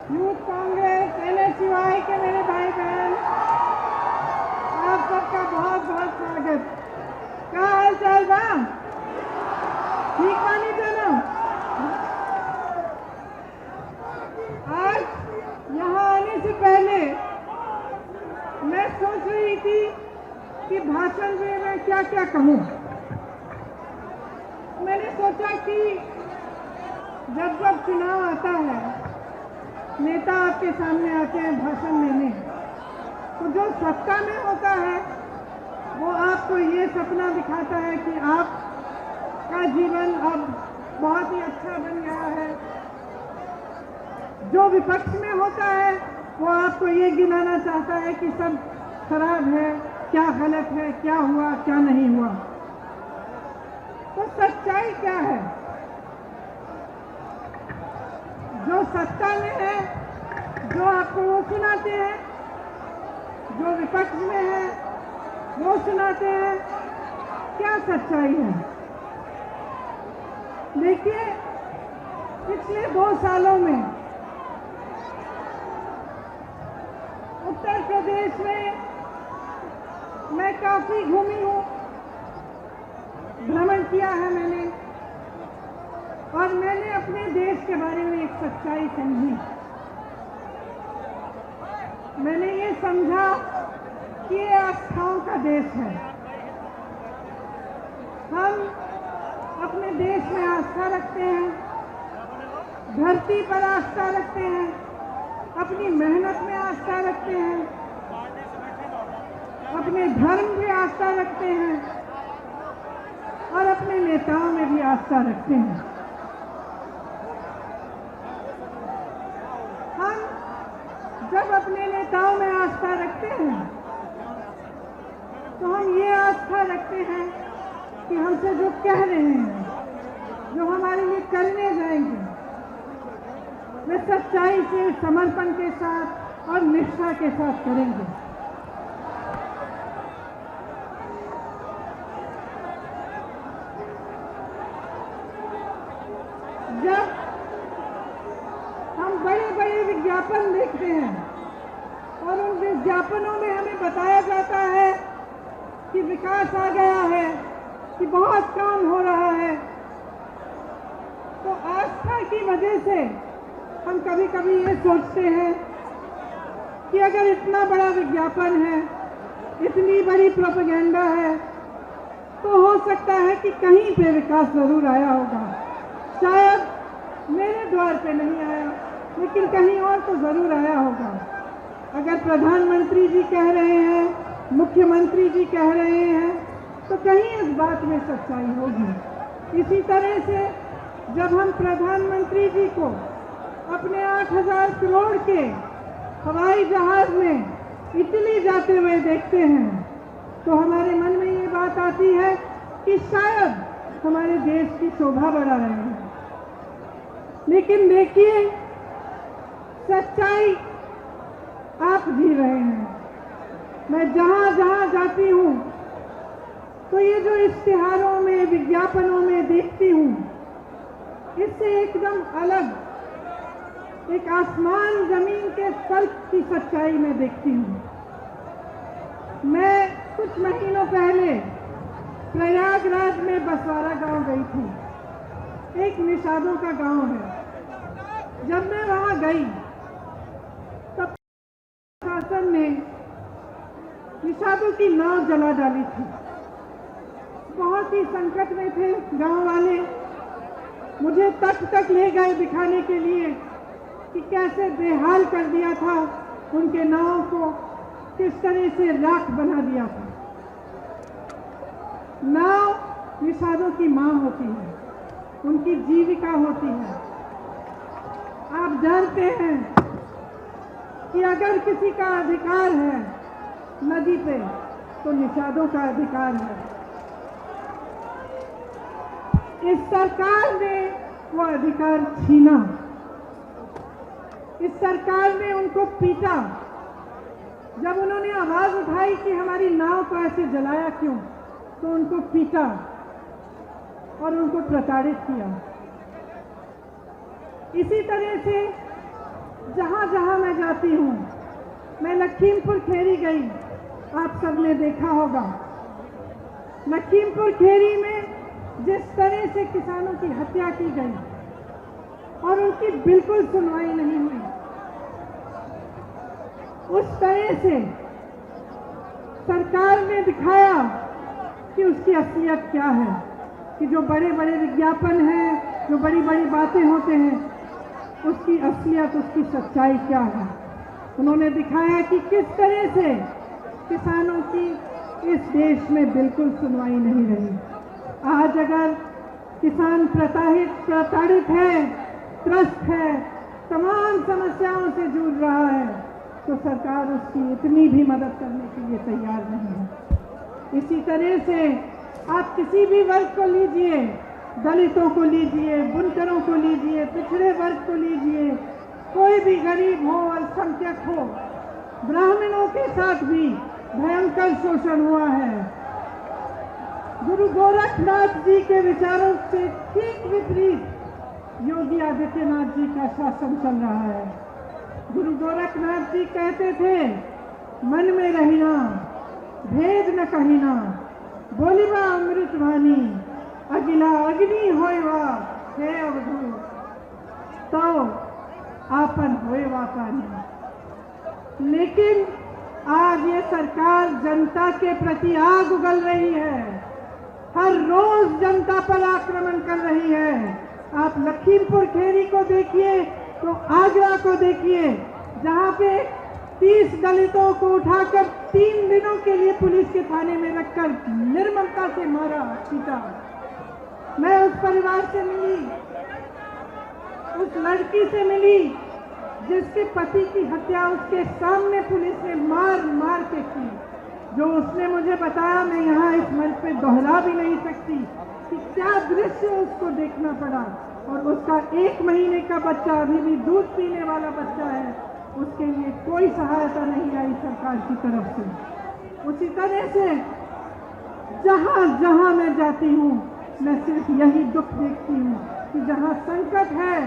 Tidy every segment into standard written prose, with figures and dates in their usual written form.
Youth Congress NSUI के मेरे भाई बहन, आप सबका बहुत बहुत स्वागत। क्या हाल चाल बा? ठीक पानी देना। आज यहाँ आने से पहले मैं सोच रही थी कि भाषण में मैं क्या क्या कहूँ। मैंने सोचा कि जब जब चुनाव आता है, नेता आपके सामने आते हैं भाषण देने, तो जो सत्ता में होता है वो आपको ये सपना दिखाता है कि आपका जीवन अब बहुत ही अच्छा बन गया है। जो विपक्ष में होता है वो आपको ये गिनाना चाहता है कि सब खराब है, क्या गलत है, क्या हुआ क्या नहीं हुआ। तो सच्चाई क्या है? जो सत्ता में है जो आपको वो सुनाते हैं, जो विपक्ष में है वो सुनाते हैं। क्या सच्चाई है? देखिए, पिछले 2 सालों में उत्तर प्रदेश में मैं काफी घूमी हूँ, भ्रमण किया है मैंने, और मैंने अपने देश के बारे में एक सच्चाई समझी। मैंने ये समझा कि ये आस्थाओं का देश है। हम अपने देश में आस्था रखते हैं, धरती पर आस्था रखते हैं, अपनी मेहनत में आस्था रखते हैं, अपने धर्म में आस्था रखते हैं और अपने नेताओं में भी आस्था रखते हैं। हम जब अपने नेताओं में आस्था रखते हैं तो हम ये आस्था रखते हैं कि हमसे जो कह रहे हैं, जो हमारे लिए करने जाएंगे, वे सच्चाई से, समर्पण के साथ और निष्ठा के साथ करेंगे। जब हम बड़े बड़े विज्ञापन देखते हैं और उन विज्ञापनों में हमें बताया जाता है कि विकास आ गया है, कि बहुत काम हो रहा है, तो आस्था की वजह से हम कभी कभी ये सोचते हैं कि अगर इतना बड़ा विज्ञापन है, इतनी बड़ी प्रोपेगेंडा है, तो हो सकता है कि कहीं पे विकास जरूर आया होगा। शायद मेरे द्वार पे नहीं आया, लेकिन कहीं और तो जरूर आया होगा। अगर प्रधानमंत्री जी कह रहे हैं, मुख्यमंत्री जी कह रहे हैं, तो कहीं इस बात में सच्चाई होगी। इसी तरह से जब हम प्रधानमंत्री जी को अपने 8,000 करोड़ के हवाई जहाज में इटली जाते हुए देखते हैं, तो हमारे मन में ये बात आती है कि शायद हमारे देश की शोभा बढ़ा रहे हैं। लेकिन देखिए, सच्चाई आप जी रहे हैं। मैं जहां जहां जाती हूं तो ये जो इश्तिहारों में, विज्ञापनों में देखती हूं, इससे एकदम अलग, एक आसमान जमीन के फर्क की सच्चाई में देखती हूं। मैं कुछ महीनों पहले प्रयागराज में बसवाड़ा गांव गई थी। एक निषादों का गांव है। जब मैं वहां गई तब शासन ने निषादों की नाव जला डाली थी। बहुत ही संकट में थे गांव वाले। मुझे तट तक ले गए दिखाने के लिए कि कैसे बेहाल कर दिया था उनके नाव को, किस तरह से राख बना दिया था। नाव निषादों की मां होती है, उनकी जीविका होती है। आप जानते हैं कि अगर किसी का अधिकार है नदी पे, तो निषादों का अधिकार है। इस सरकार ने वो अधिकार छीना। इस सरकार ने उनको पीटा। जब उन्होंने आवाज उठाई कि हमारी नाव को ऐसे जलाया क्यों, तो उनको पीटा और उनको प्रताड़ित किया। इसी तरह से जहाँ जहाँ मैं जाती हूँ, मैं लखीमपुर खेरी गई, आप सबने देखा होगा। लखीमपुर खेरी में जिस तरह से किसानों की हत्या की गई और उनकी बिल्कुल सुनवाई नहीं हुई, उस तरह से सरकार ने दिखाया कि उसकी असलियत क्या है, कि जो बड़े बड़े विज्ञापन हैं, जो बड़ी बड़ी बातें होते हैं, उसकी असलियत, उसकी सच्चाई क्या है। उन्होंने दिखाया कि किस तरह से किसानों की इस देश में बिल्कुल सुनवाई नहीं रही। आज अगर किसान प्रताड़ित है, त्रस्त है, तमाम समस्याओं से जूझ रहा है, तो सरकार उसकी इतनी भी मदद करने के लिए तैयार नहीं है। इसी तरह से आप किसी भी वर्ग को लीजिए, दलितों को लीजिए, बुनकरों को लीजिए, पिछड़े वर्ग को लीजिए, कोई भी गरीब हो, अल्पसंख्यक हो, ब्राह्मणों के साथ भी भयंकर शोषण हुआ है। गुरु गोरखनाथ जी के विचारों से ठीक विपरीत योगी आदित्यनाथ जी का शासन चल रहा है। गुरु गोरखनाथ जी कहते थे, मन में रहिना, भेद न कहिना, बोलिबा अमृत वाणी, अगिला अग्नि होएवा हे अवधूत, तो आपन होएवा पानी। लेकिन आज ये सरकार जनता के प्रति आग उगल रही है, हर रोज जनता पर आक्रमण कर रही है। आप लखीमपुर खेरी को देखिए तो आगरा को देखिए, जहां पे 30 दलितों को उठाकर 3 दिनों के लिए पुलिस के थाने में रखकर निर्ममता से मारा, पीटा। मैं उस परिवार से मिली, उस लड़की से मिली जिसके पति की हत्या उसके सामने पुलिस ने मार मार के की। जो उसने मुझे बताया, मैं यहाँ इस मंच पे दोहरा भी नहीं सकती कि क्या दृश्य उसको देखना पड़ा। और उसका 1 महीने का बच्चा, अभी भी दूध पीने वाला बच्चा है, उसके लिए कोई सहायता नहीं आई सरकार की तरफ से। उसी तरह से जहाँ जहाँ मैं जाती हूँ, मैं सिर्फ यही दुख देखती हूँ कि जहाँ संकट है,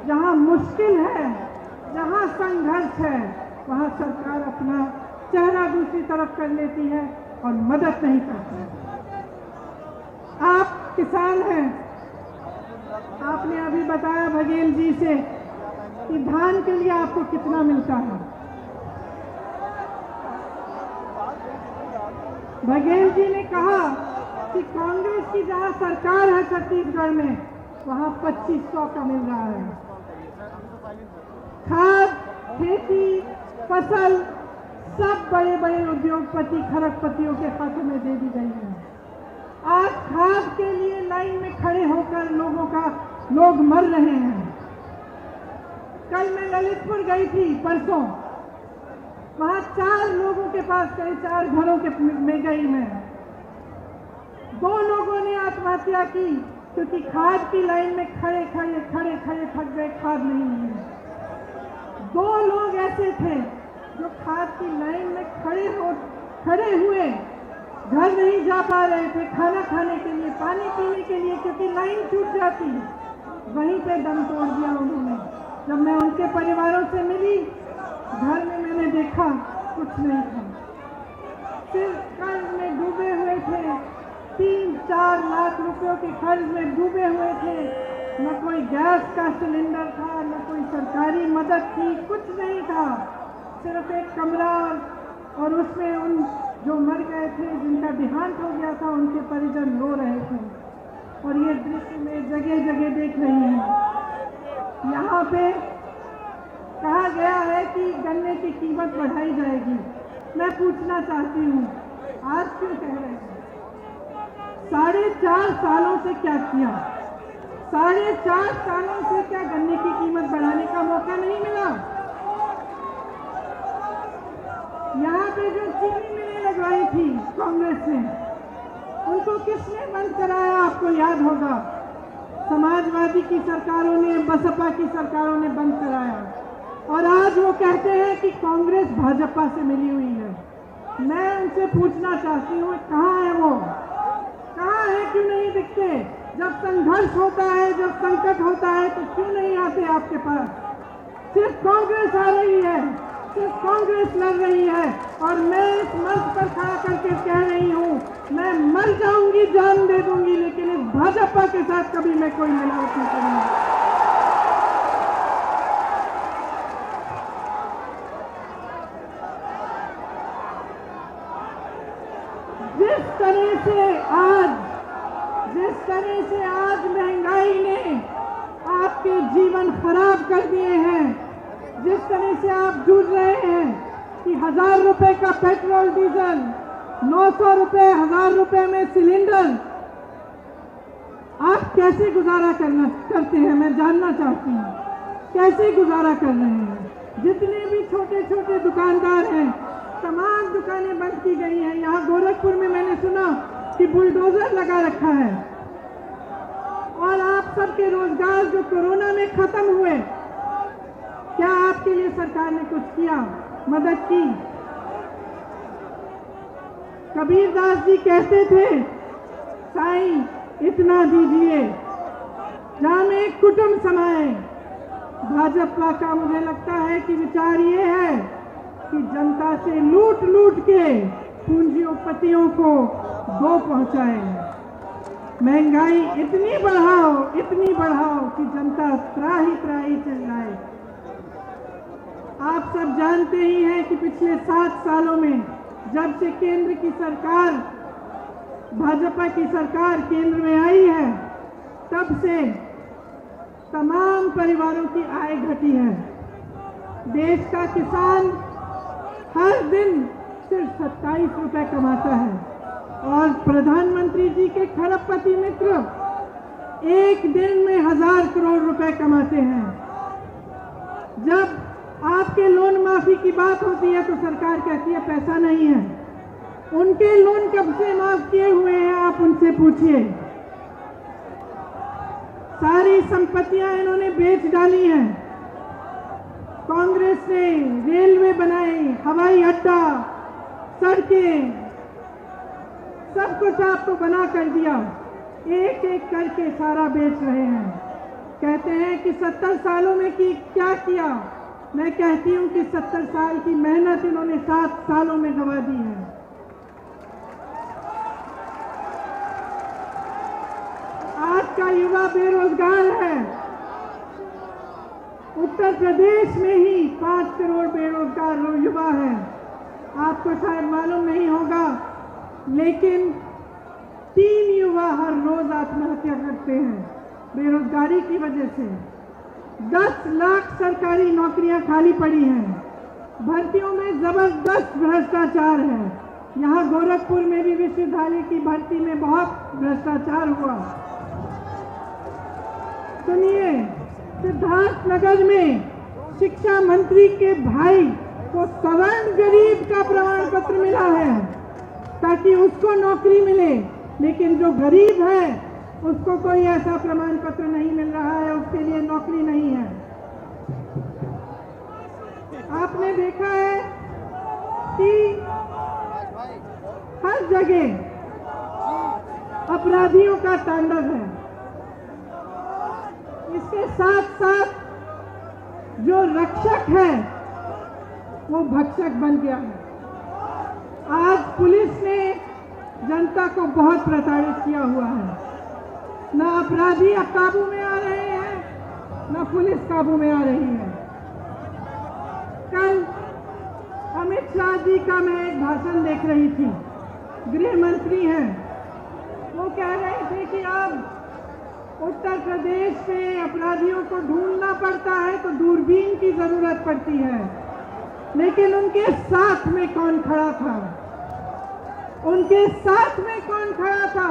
जहाँ मुश्किल है, जहाँ संघर्ष है, वहाँ सरकार अपना चेहरा दूसरी तरफ कर लेती है और मदद नहीं करती। आप किसान हैं, आपने अभी बताया बघेल जी से कि धान के लिए आपको कितना मिलता है। बघेल जी ने कहा कि कांग्रेस की जहां सरकार है छत्तीसगढ़ में, वहां 2500 का मिल रहा है। खाद, खेती, फसल सब बड़े बड़े उद्योगपति, खरबपतियों के हाथों में दे दी गई है। आज खाद के लिए लाइन में खड़े होकर लोग मर रहे हैं। कल मैं ललितपुर गई थी, परसों, वहां 4 लोगों के पास गई, 4 घरों के में गई मैं। 2 लोगों ने आत्महत्या की क्योंकि खाद की लाइन में खड़े थक गए, खाद नहीं मिली। 2 लोग ऐसे थे जो खाद की लाइन में खड़े हुए, घर नहीं जा पा रहे थे, खाना खाने के लिए, पानी पीने के लिए, क्योंकि लाइन छूट जाती, वहीं पे दम तोड़ दिया उन्होंने। जब मैं उनके परिवारों से मिली, घर में मैंने देखा कुछ नहीं था, सिर्फ कर्ज में डूबे हुए थे, 3-4 लाख रुपयों के कर्ज में डूबे हुए थे। न कोई गैस का सिलेंडर था, न कोई सरकारी मदद थी, कुछ नहीं था, सिर्फ एक कमरा, और उसमें उन जो मर गए थे, जिनका देहांत हो गया था, उनके परिजन रो रहे थे। और ये दृश्य में जगह जगह देख रही हूँ। यहाँ पे कहा गया है कि गन्ने की कीमत बढ़ाई जाएगी। मैं पूछना चाहती हूँ, आज क्यों कह रहे हैं? 4.5 सालों से क्या किया? 4.5 सालों से क्या गन्ने की कीमत बढ़ाने का मौका नहीं मिला? यहाँ पे जो चीनी मिलें लगवाई थी कांग्रेस ने, उनको किसने बंद कराया? आपको याद होगा, समाजवादी की सरकारों ने, बसपा की सरकारों ने बंद कराया। और आज वो कहते हैं कि कांग्रेस भाजपा से मिली हुई है। मैं उनसे पूछना चाहती हूँ, कहाँ है वो? कहाँ है? क्यों नहीं दिखते? जब संघर्ष होता है, जब संकट होता है, तो क्यों नहीं आते आपके पास? सिर्फ कांग्रेस आ रही है, सिर्फ कांग्रेस लड़ रही है। और मैं इस मंच पर खड़ा करके कह रही हूँ, मैं मर जाऊंगी, जान दे दूंगी, लेकिन इस भाजपा के साथ कभी मैं कोई मिलावट नहीं करूंगी। जिस तरह से आज महंगाई ने आपके जीवन खराब कर दिए हैं, जिस तरह से आप जूझ रहे हैं कि 1000 रुपए का पेट्रोल डीजल, 900 रुपए, 1000 रुपए में सिलेंडर, आप कैसे गुजारा करते हैं? मैं जानना चाहती हूँ, कैसे गुजारा कर रहे हैं? जितने भी छोटे छोटे दुकानदार हैं, तमाम दुकानें बंद की गई हैं। यहाँ गोरखपुर में मैंने सुना कि बुलडोजर लगा रखा है। और आप सबके रोजगार जो कोरोना में खत्म हुए, क्या आपके लिए सरकार ने कुछ किया, मदद की? कबीरदास जी कहते थे, साईं इतना दीजिए जामे कुटुंब समाए। भाजपा का मुझे लगता है कि विचार ये है कि जनता से लूट लूट के पूंजीपतियों को दो पहुंचाए। महंगाई इतनी बढ़ाओ कि जनता त्राही त्राही चल जाए। आप सब जानते ही हैं कि पिछले 7 सालों में जब से केंद्र की सरकार, भाजपा की सरकार केंद्र में आई है, तब से तमाम परिवारों की आय घटी है। देश का किसान हर दिन सिर्फ 27 रुपए कमाता है और प्रधानमंत्री जी के खरबपति मित्र एक दिन में 1000 करोड़ रुपए कमाते हैं। जब आपके लोन माफी की बात होती है तो सरकार कहती है पैसा नहीं है। उनके लोन कब से माफ किए हुए हैं आप उनसे पूछिए। सारी संपत्तियां इन्होंने बेच डाली हैं। कांग्रेस ने रेलवे बनाई, हवाई अड्डा, सड़कें, सब कुछ आपको बना कर दिया। एक एक करके सारा बेच रहे हैं। कहते हैं कि 70 सालों में क्या किया? मैं कहती हूं कि 70 साल की मेहनत इन्होंने 7 सालों में गंवा दी है। आज का युवा बेरोजगार है। उत्तर प्रदेश में ही 5 करोड़ बेरोजगार युवा हैं। आपको शायद मालूम नहीं होगा, लेकिन 3 युवा हर रोज आत्महत्या करते हैं बेरोजगारी की वजह से। 10 लाख सरकारी नौकरियां खाली पड़ी हैं। भर्तियों में जबरदस्त भ्रष्टाचार है। यहाँ गोरखपुर में भी विश्वविद्यालय की भर्ती में बहुत भ्रष्टाचार हुआ। सुनिए, सिद्धार्थनगर में शिक्षा मंत्री के भाई को सवर्ण गरीब का प्रमाण पत्र मिला है ताकि उसको नौकरी मिले, लेकिन जो गरीब है उसको कोई ऐसा प्रमाण पत्र नहीं मिल रहा है, उसके लिए नौकरी नहीं है। आपने देखा है कि हर जगह अपराधियों का तांडव है। इसके साथ साथ जो रक्षक है वो भक्षक बन गया है। आज पुलिस ने जनता को बहुत प्रताड़ित किया हुआ है। न अपराधी अब काबू में आ रहे हैं, न पुलिस काबू में आ रही है। कल अमित शाह जी का मैं एक भाषण देख रही थी। गृह मंत्री हैं, वो कह रहे थे कि अब उत्तर प्रदेश में अपराधियों को ढूंढना पड़ता है तो दूरबीन की जरूरत पड़ती है। लेकिन उनके साथ में कौन खड़ा था? उनके साथ में कौन खड़ा था?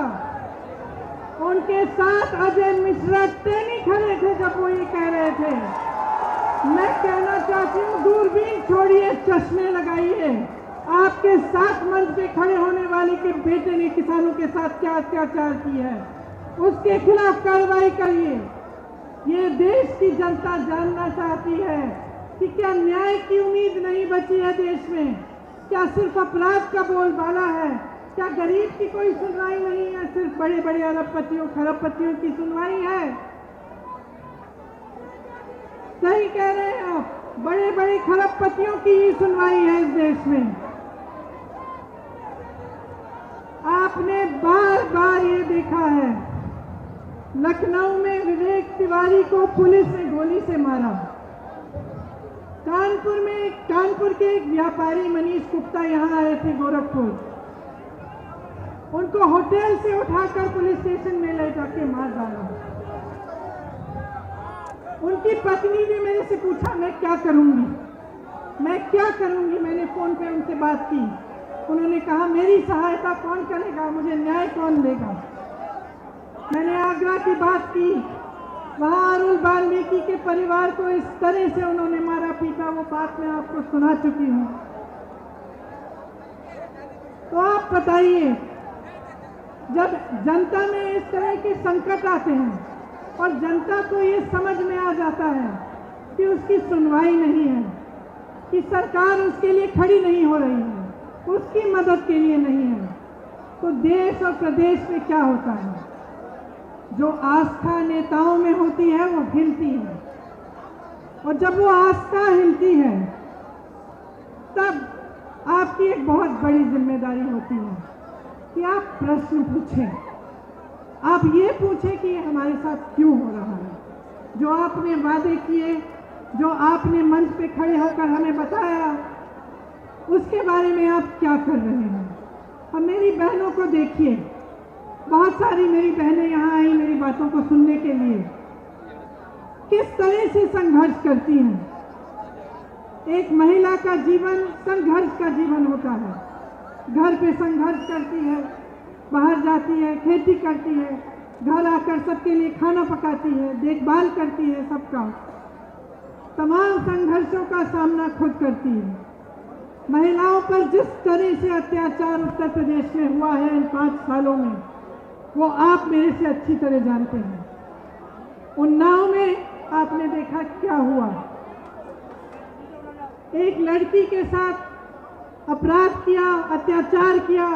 उनके साथ अजय मिश्रा टेनी खड़े थे जब वो ये कह रहे थे। मैं कहना चाहती हूँ, दूरबीन छोड़िए, चश्मे लगाइए। आपके साथ मंच पे खड़े होने वाले के बेटे ने किसानों के साथ क्या अत्याचार किया है, उसके खिलाफ कार्रवाई करिए। ये देश की जनता जानना चाहती है कि क्या न्याय की उम्मीद नहीं बची है देश में? क्या सिर्फ अपराध का बोलबाला है? क्या गरीब की कोई सुनवाई नहीं है? सिर्फ बड़े बड़े अरबपतियों खरबपतियों की सुनवाई है? सही कह रहे हैं आप, बड़े बड़े खरबपतियों की ही सुनवाई है इस देश में। आपने बार बार ये देखा है, लखनऊ में विवेक तिवारी को पुलिस ने गोली से मारा। कानपुर के एक व्यापारी मनीष गुप्ता यहाँ आए थे गोरखपुर, उनको होटल से उठाकर पुलिस स्टेशन में ले जाके मार डाला। उनकी पत्नी ने मेरे से पूछा मैं क्या करूंगी, मैं क्या करूंगी। मैंने फोन पे उनसे बात की, उन्होंने कहा मेरी सहायता कौन करेगा, मुझे न्याय कौन देगा। मैंने आगरा की बात की, वहां अरुण वाल्मीकि के परिवार को इस तरह से उन्होंने मारा पीटा, वो बात मैं आपको सुना चुकी हूं। तो आप बताइए, जब जनता में इस तरह के संकट आते हैं और जनता को ये समझ में आ जाता है कि उसकी सुनवाई नहीं है, कि सरकार उसके लिए खड़ी नहीं हो रही है, उसकी मदद के लिए नहीं है, तो देश और प्रदेश में क्या होता है? जो आस्था नेताओं में होती है वो हिलती है, और जब वो आस्था हिलती है तब आपकी एक बहुत बड़ी जिम्मेदारी होती है कि आप प्रश्न पूछें। आप ये पूछें कि ये हमारे साथ क्यों हो रहा है। जो आपने वादे किए, जो आपने मंच पे खड़े होकर हमें बताया, उसके बारे में आप क्या कर रहे हैं। और मेरी बहनों को देखिए, बहुत सारी मेरी बहनें यहाँ आई मेरी बातों को सुनने के लिए, किस तरह से संघर्ष करती हैं। एक महिला का जीवन संघर्ष का जीवन होता है। घर पे संघर्ष करती है, बाहर जाती है, खेती करती है, घर आकर सबके लिए खाना पकाती है, देखभाल करती है, सबका तमाम संघर्षों का सामना खुद करती है। महिलाओं पर जिस तरह से अत्याचार उत्तर प्रदेश में हुआ है इन 5 सालों में, वो आप मेरे से अच्छी तरह जानते हैं। उन्नाव में आपने देखा क्या हुआ। एक लड़की के साथ अपराध किया, अत्याचार किया,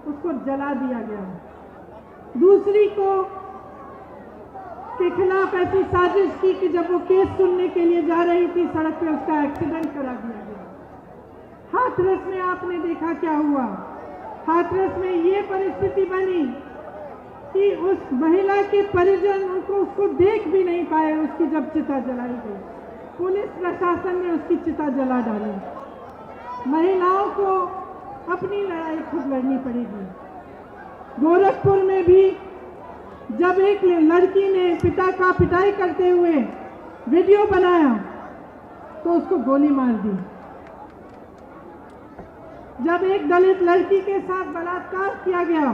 उसको जला दिया गया। दूसरी को के खिलाफ ऐसी साजिश की कि जब वो केस सुनने के लिए जा रही थी सड़क पे, उसका एक्सीडेंट करा दिया गया। हाथरस में आपने देखा क्या हुआ। हाथरस में ये परिस्थिति बनी कि उस महिला के परिजन उसको देख भी नहीं पाए, उसकी जब चिता जलाई गई। पुलिस प्रशासन ने उसकी चिता जला डाली। महिलाओं को अपनी लड़ाई खुद लड़नी पड़ेगी। गोरखपुर में भी जब एक लड़की ने पिता का पिटाई करते हुए वीडियो बनाया तो उसको गोली मार दी। जब एक दलित लड़की के साथ बलात्कार किया गया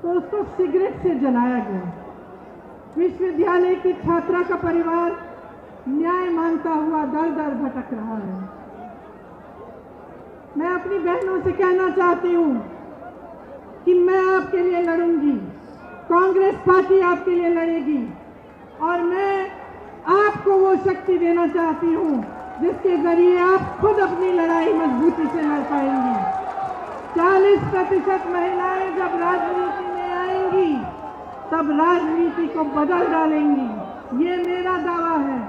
तो उसको सिगरेट से जलाया गया। विश्वविद्यालय की छात्रा का परिवार न्याय मांगता हुआ दर दर भटक रहा है। मैं अपनी बहनों से कहना चाहती हूँ कि मैं आपके लिए लड़ूंगी, कांग्रेस पार्टी आपके लिए लड़ेगी, और मैं आपको वो शक्ति देना चाहती हूँ जिसके जरिए आप खुद अपनी लड़ाई मजबूती से लड़ पाएंगी। 40% महिलाएं जब राजनीति में आएंगी तब राजनीति को बदल डालेंगी। ये मेरा दावा है,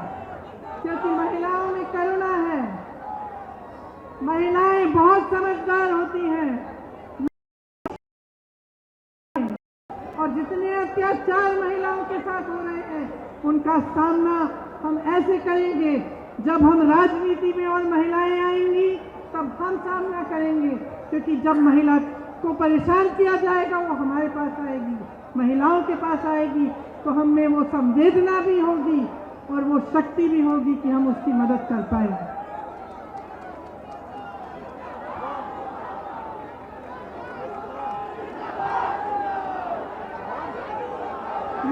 क्योंकि महिलाओं में करुणा है। महिलाएं बहुत समझदार होती हैं, और जितने अत्याचार महिलाओं के साथ हो रहे हैं उनका सामना हम ऐसे करेंगे। जब हम राजनीति में और महिलाएं आएंगी तब हम सामना करेंगे, क्योंकि जब महिला को परेशान किया जाएगा वो हमारे पास आएगी, महिलाओं के पास आएगी, तो हम में वो संवेदना भी होगी और वो शक्ति भी होगी कि हम उसकी मदद कर पाएंगे।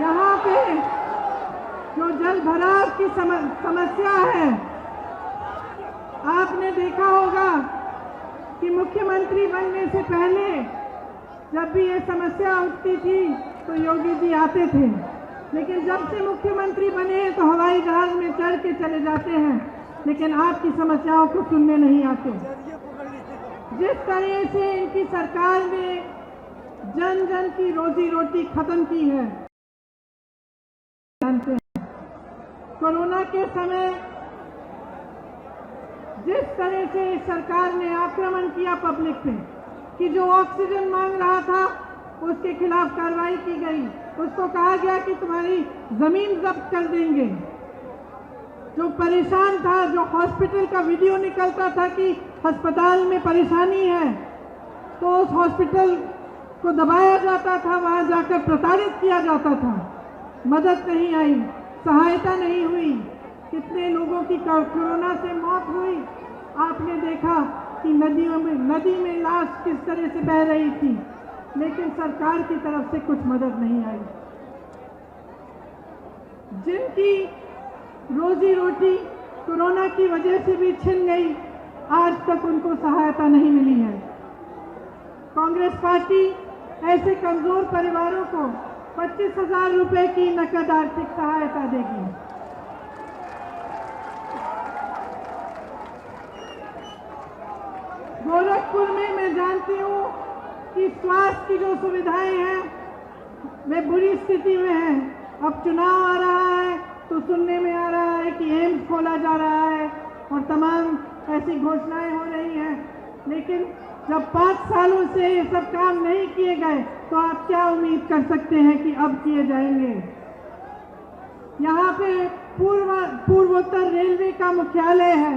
यहाँ पे जो जल भराव की समस्या है, आपने देखा होगा कि मुख्यमंत्री बनने से पहले जब भी ये समस्या उठती थी तो योगी जी आते थे, लेकिन जब से मुख्यमंत्री बने हैं तो हवाई जहाज में चढ़ के चले जाते हैं, लेकिन आपकी समस्याओं को सुनने नहीं आते। जिस तरह से इनकी सरकार ने जन जन की रोजी रोटी खत्म की है, जानते हैं। कोरोना के समय जिस तरह से सरकार ने आक्रमण किया पब्लिक पे कि जो ऑक्सीजन मांग रहा था उसके खिलाफ कार्रवाई की गई, उसको कहा गया कि तुम्हारी जमीन जब्त कर देंगे। जो परेशान था, जो हॉस्पिटल का वीडियो निकलता था कि अस्पताल में परेशानी है, तो उस हॉस्पिटल को दबाया जाता था, वहां जाकर प्रताड़ित किया जाता था। मदद नहीं आई, सहायता नहीं हुई। कितने लोगों की कोरोना से मौत हुई। आपने देखा कि नदी में लाश किस तरह से बह रही थी, लेकिन सरकार की तरफ से कुछ मदद नहीं आई। जिनकी रोजी रोटी कोरोना की वजह से भी छिन गई, आज तक उनको सहायता नहीं मिली है। कांग्रेस पार्टी ऐसे कमजोर परिवारों को 25,000 रुपए की नकद आर्थिक सहायता देगी। गोरखपुर में मैं जानती हूँ कि स्वास्थ्य की जो सुविधाएं हैं वे बुरी स्थिति में हैं। अब चुनाव आ रहा है तो सुनने में आ रहा है कि एम्स खोला जा रहा है और तमाम ऐसी घोषणाएं हो रही हैं, लेकिन जब 5 सालों से ये सब काम नहीं किए गए तो आप क्या उम्मीद कर सकते हैं कि अब किए जाएंगे। यहाँ पे पूर्वोत्तर रेलवे का मुख्यालय है।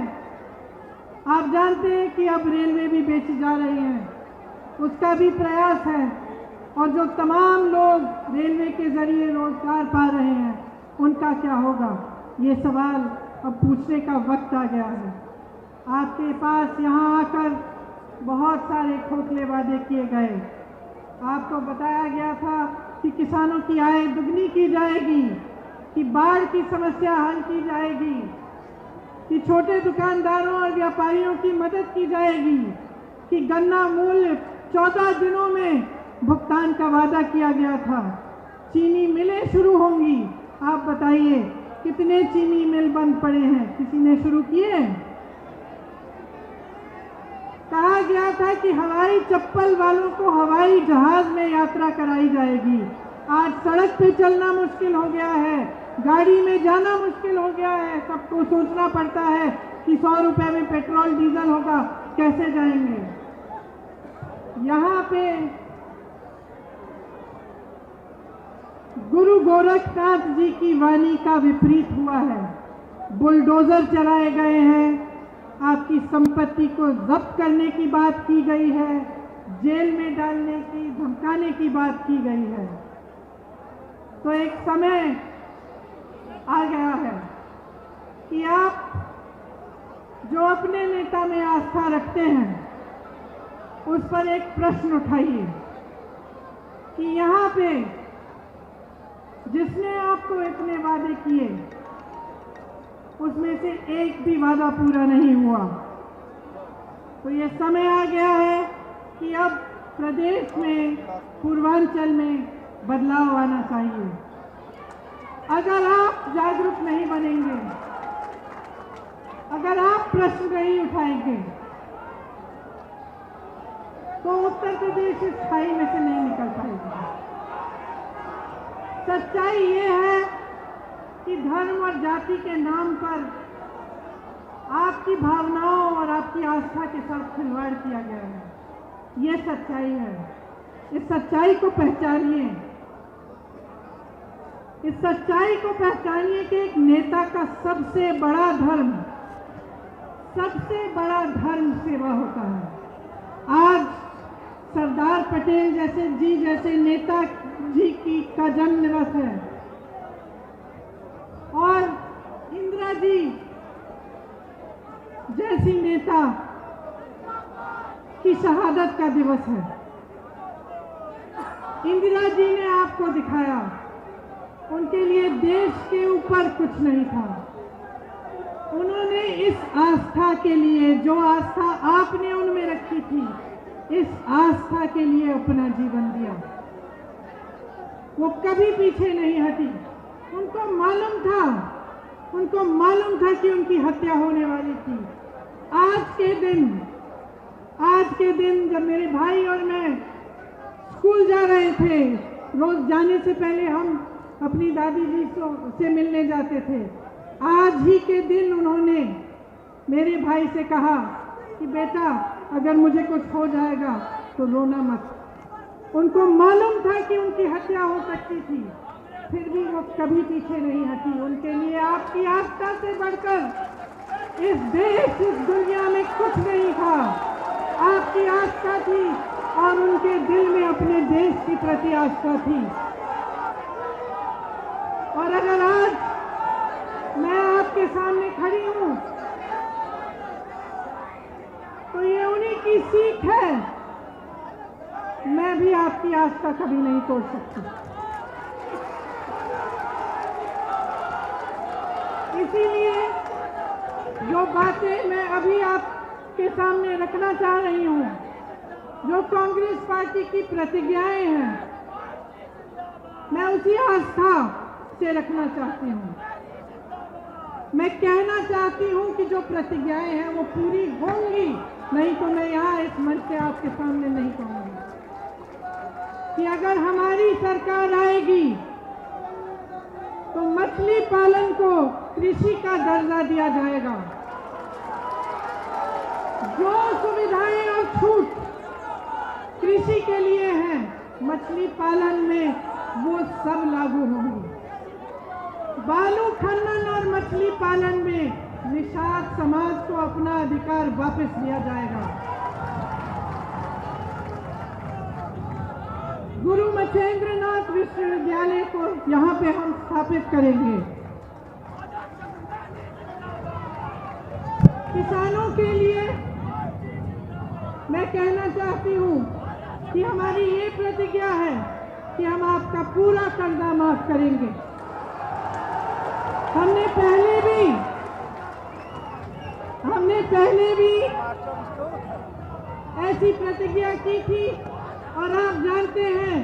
आप जानते हैं कि अब रेलवे भी बेची जा रही है, उसका भी प्रयास है। और जो तमाम लोग रेलवे के जरिए रोजगार पा रहे हैं उनका क्या होगा, ये सवाल अब पूछने का वक्त आ गया है। आपके पास यहाँ आकर बहुत सारे खोखले वादे किए गए। आपको बताया गया था कि किसानों की आय दुगनी की जाएगी, कि बाढ़ की समस्या हल की जाएगी, कि छोटे दुकानदारों और व्यापारियों की मदद की जाएगी, कि गन्ना मूल्य 14 दिनों में भुगतान का वादा किया गया था। चीनी मिलें शुरू होंगी। आप बताइए कितने चीनी मिल बंद पड़े हैं, किसी ने शुरू किए? कहा गया था कि हवाई चप्पल वालों को हवाई जहाज में यात्रा कराई जाएगी। आज सड़क पे चलना मुश्किल हो गया है, गाड़ी में जाना मुश्किल हो गया है। सबको सोचना पड़ता है कि 100 रुपए में पेट्रोल डीजल होगा, कैसे जाएंगे। यहाँ पे गुरु गोरखनाथ जी की वाणी का विपरीत हुआ है। बुलडोजर चलाए गए हैं, आपकी संपत्ति को जब्त करने की बात की गई है, जेल में डालने की, धमकाने की बात की गई है। तो एक समय आ गया है कि आप जो अपने नेता में आस्था रखते हैं उस पर एक प्रश्न उठाइए कि यहाँ पे जिसने आपको इतने वादे किए उसमें से एक भी वादा पूरा नहीं हुआ। तो ये समय आ गया है कि अब प्रदेश में, पूर्वांचल में बदलाव आना चाहिए। अगर आप जागरूक नहीं बनेंगे, अगर आप प्रश्न नहीं उठाएंगे, तो उत्तर प्रदेश इस खाई में से नहीं निकल पाएगा। सच्चाई ये है कि धर्म और जाति के नाम पर आपकी भावनाओं और आपकी आस्था के साथ खिलवाड़ किया गया है। ये सच्चाई है। इस सच्चाई को पहचानिए। इस सच्चाई को पहचानिए कि एक नेता का सबसे बड़ा धर्म सेवा होता है। आज सरदार पटेल जैसे नेता जी का जन्म दिवस है और इंदिरा जी जैसी नेता की शहादत का दिवस है। इंदिरा जी ने आपको दिखाया, उनके लिए देश के ऊपर कुछ नहीं था। उन्होंने इस आस्था के लिए, जो आस्था आपने उनमें रखी थी, इस आस्था के लिए अपना जीवन दिया। वो कभी पीछे नहीं हटी। उनको मालूम था कि उनकी हत्या होने वाली थी। आज के दिन जब मेरे भाई और मैं स्कूल जा रहे थे, रोज जाने से पहले हम अपनी दादी जी से मिलने जाते थे, आज ही के दिन उन्होंने मेरे भाई से कहा कि बेटा अगर मुझे कुछ हो जाएगा तो रोना मत। उनको मालूम था कि उनकी हत्या हो सकती थी, फिर भी वो कभी पीछे नहीं हटी। उनके लिए आपकी आस्था से बढ़कर इस देश, इस दुनिया में कुछ नहीं था। आपकी आस्था थी और उनके दिल में अपने देश की प्रति आस्था थी। और अगर आज मैं आपके सामने खड़ी हूं तो ये उन्हीं की सीख है। मैं भी आपकी आस्था कभी नहीं तोड़ सकती। इसीलिए जो बातें मैं अभी आपके सामने रखना चाह रही हूं, जो कांग्रेस पार्टी की प्रतिज्ञाएं हैं, मैं उसी आस्था से रखना चाहती हूं। मैं कहना चाहती हूं कि जो प्रतिज्ञाएं हैं वो पूरी होंगी, नहीं तो मैं यहाँ इस मंच से आपके सामने नहीं कहूंगी कि अगर हमारी सरकार आएगी तो मछली पालन को कृषि का दर्जा दिया जाएगा। जो सुविधाएं और छूट कृषि के लिए हैं, मछली पालन में वो सब लागू होंगी। बालू खनन और मछली पालन में निषाद समाज को अपना अधिकार वापस दिया जाएगा। गुरु मच्छेंद्रनाथ विश्वविद्यालय को यहाँ पे हम स्थापित करेंगे। किसानों के लिए मैं कहना चाहती हूँ कि हमारी ये प्रतिज्ञा है कि हम आपका पूरा कर्जा माफ करेंगे। हमने पहले भी ऐसी प्रतिज्ञा की थी और आप जानते हैं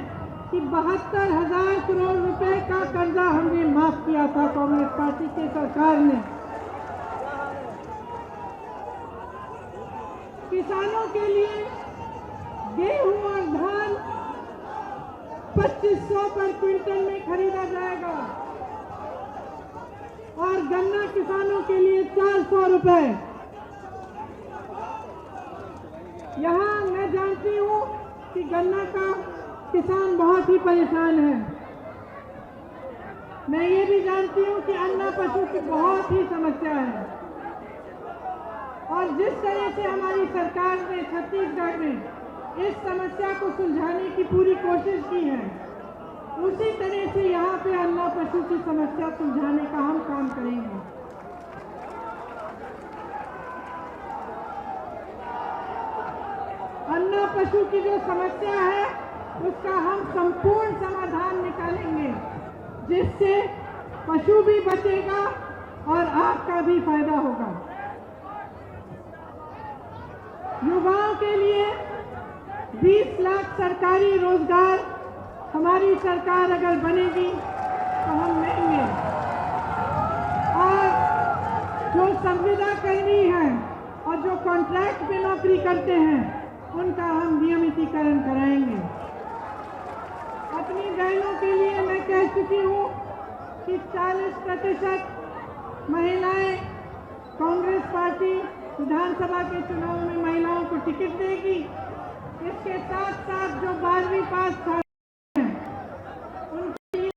कि 72,000 करोड़ रुपए का कर्जा हमने माफ किया था कांग्रेस पार्टी की सरकार ने। किसानों के लिए गेहूं और धान 2500 पर क्विंटल में खरीदा जाएगा और गन्ना किसानों के लिए 400 रुपए। यहाँ मैं जानती हूँ कि गन्ना का किसान बहुत ही परेशान है। मैं ये भी जानती हूँ कि अन्ना पशु की बहुत ही समस्या है और जिस तरह से हमारी सरकार ने छत्तीसगढ़ में इस समस्या को सुलझाने की पूरी कोशिश की है, उसी तरह से यहाँ पे अन्ना पशु की समस्या सुलझाने का हम काम करेंगे। अन्ना पशु की जो समस्या है उसका हम संपूर्ण समाधान निकालेंगे, जिससे पशु भी बचेगा और आपका भी फायदा होगा। युवाओं के लिए 20 लाख सरकारी रोजगार हमारी सरकार अगर बनेगी तो हम देंगे। और जो संविदा कर्मी हैं और जो कॉन्ट्रैक्ट पे नौकरी करते हैं उनका हम नियमितीकरण कराएंगे। अपनी बहनों के लिए मैं कह चुकी हूँ कि 40% महिलाएं कांग्रेस पार्टी विधानसभा के चुनाव में महिलाओं को टिकट देगी। इसके साथ साथ जो 12वीं पास हैं उनके लिए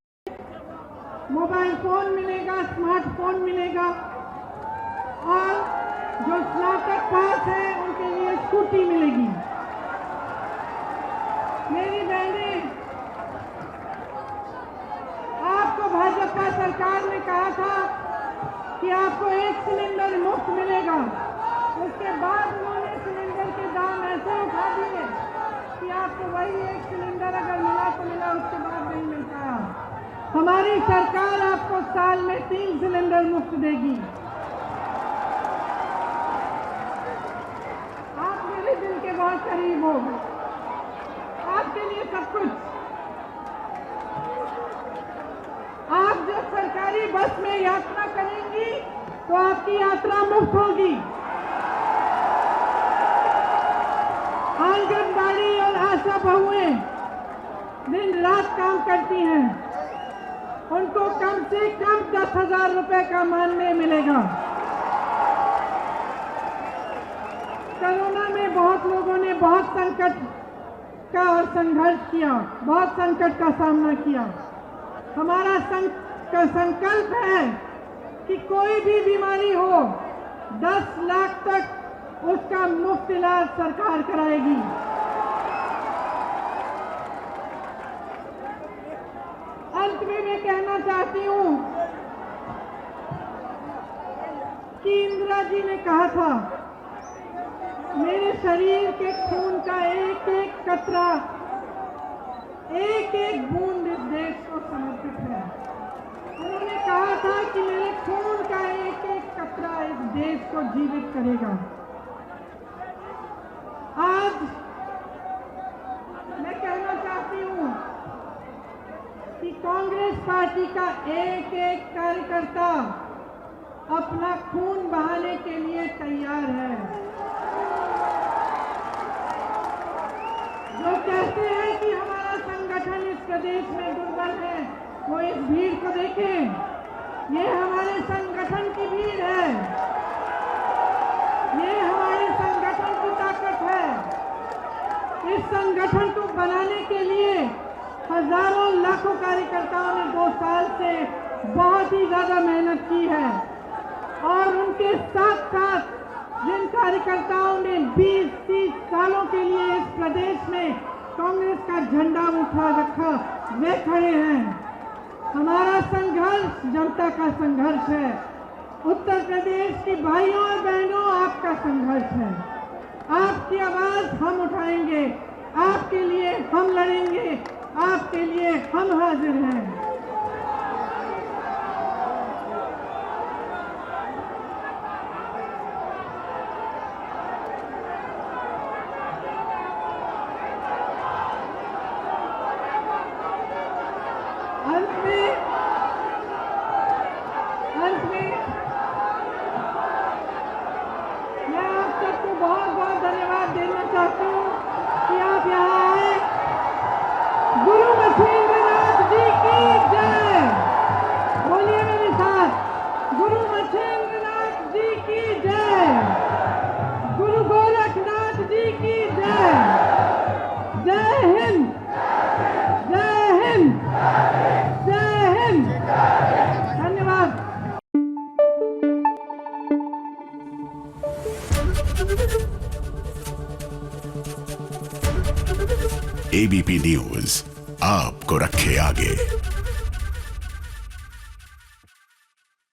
मोबाइल फोन मिलेगा, स्मार्टफोन मिलेगा और जो स्नातक पास है उनके लिए स्कूटी मिलेगी। मेरी बहनें, आपको भाजपा सरकार ने कहा था कि आपको 1 सिलेंडर मुफ्त मिलेगा। उसके बाद उन्होंने सिलेंडर के दाम ऐसे उठा दिए कि आपको वही 1 सिलेंडर अगर मिला तो मिला, उसके बाद नहीं मिलता। हमारी सरकार आपको साल में 3 सिलेंडर मुफ्त देगी। आप मेरे दिल के बहुत करीब हो, आपके लिए सब कुछ। आप जब सरकारी बस में यात्रा करेंगी तो आपकी यात्रा मुफ्त होगी। आंगनबाड़ी और आशा बहुएं दिन रात काम करती हैं उनको कम से कम 10,000 रुपए का मानदेय मिलेगा। कोरोना में बहुत लोगों ने बहुत संकट का और संघर्ष किया, बहुत संकट का सामना किया। हमारा संकल्प है कि कोई भी बीमारी हो 10 लाख तक उसका मुफ्त इलाज सरकार कराएगी। अंत में मैं कहना चाहती हूं कि इंदिरा जी ने कहा था, मेरे शरीर के खून का एक एक कतरा, एक एक बूंद इस देश को समर्पित है। उन्होंने कहा था कि मेरे खून का एक एक कतरा इस देश को जीवित करेगा। आज मैं कहना चाहती हूं कि कांग्रेस पार्टी का एक एक कार्यकर्ता अपना खून बहाने के लिए तैयार है। जो कहते हैं कि हमारा संगठन इस प्रदेश में दुर्बल है, वो इस भीड़ को देखें। ये हमारे संगठन की भीड़ है, ये हमारे संगठन की ताकत है। इस संगठन को बनाने के लिए हजारों लाखों कार्यकर्ताओं ने 2 साल से बहुत ही ज्यादा मेहनत की है और उनके साथ साथ जिन कार्यकर्ताओं ने 20-30 सालों के लिए इस प्रदेश में कांग्रेस का झंडा उठा रखा, वे खड़े हैं। हमारा संघर्ष जनता का संघर्ष है। उत्तर प्रदेश के भाइयों और बहनों, आपका संघर्ष है। आपकी आवाज हम उठाएंगे, आपके लिए हम लड़ेंगे, आपके लिए हम हाजिर हैं। अंत में मैं आप सबको बहुत बहुत धन्यवाद देना चाहती हूँ कि आप यहाँ आए। गुरु मछेंद्रनाथ जी की जय। बोलिए मेरे साथ, गुरु मछेंद्रनाथ जी की जय, गुरु गोरखनाथ जी की जय। जय हिंद, जय हिंद, जय हिंद। धन्यवाद। एबीपी न्यूज आपको रखे आगे।